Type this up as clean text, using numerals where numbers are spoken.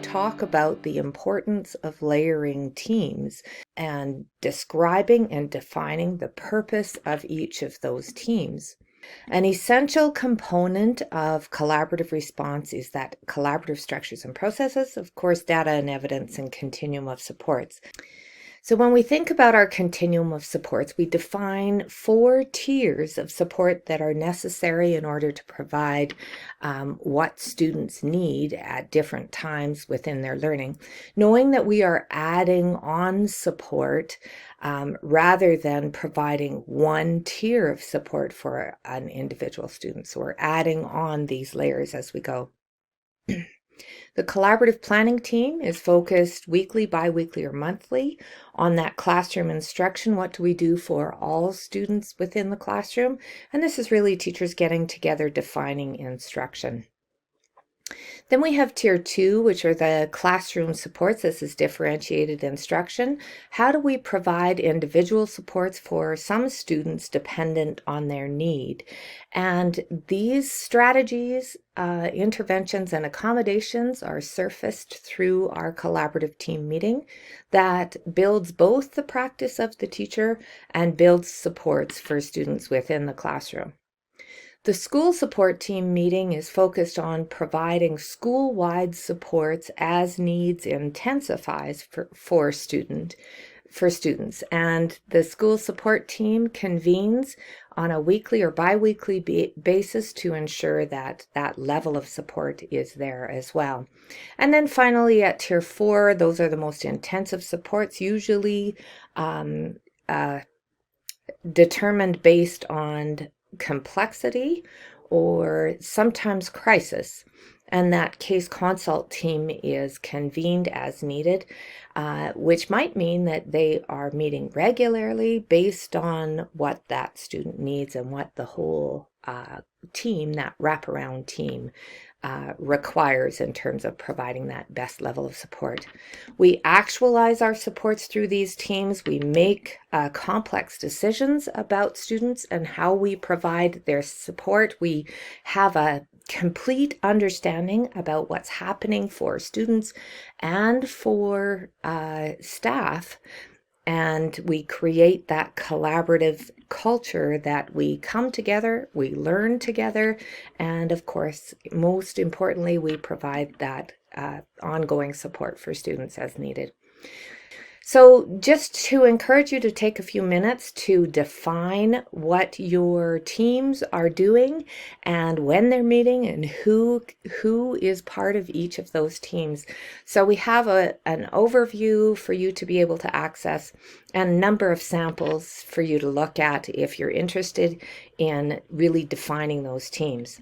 talk about the importance of layering teams and describing and defining the purpose of each of those teams. An essential component of collaborative response is that collaborative structures and processes, of course, data and evidence, and continuum of supports. So when we think about our continuum of supports, we define 4 tiers of support that are necessary in order to provide what students need at different times within their learning, knowing that we are adding on support rather than providing one tier of support for an individual student. So we're adding on these layers as we go. The collaborative planning team is focused weekly, bi-weekly, or monthly on that classroom instruction. What do we do for all students within the classroom? And this is really teachers getting together, defining instruction. Then we have tier 2, which are the classroom supports. This is differentiated instruction. How do we provide individual supports for some students dependent on their need? And these strategies, interventions, and accommodations are surfaced through our collaborative team meeting that builds both the practice of the teacher and builds supports for students within the classroom. The school support team meeting is focused on providing school-wide supports as needs intensifies for students. And the school support team convenes on a weekly or bi-weekly basis to ensure that that level of support is there as well. And then finally at tier 4, those are the most intensive supports, usually determined based on complexity or sometimes crisis, and that case consult team is convened as needed, which might mean that they are meeting regularly based on what that student needs and what the whole team, that wraparound team, requires in terms of providing that best level of support. We actualize our supports through these teams. We make complex decisions about students and how we provide their support. We have a complete understanding about what's happening for students and for staff. And we create that collaborative culture that we come together, we learn together, and of course, most importantly, we provide that ongoing support for students as needed. So just to encourage you to take a few minutes to define what your teams are doing and when they're meeting and who is part of each of those teams. So we have an overview for you to be able to access and a number of samples for you to look at if you're interested in really defining those teams.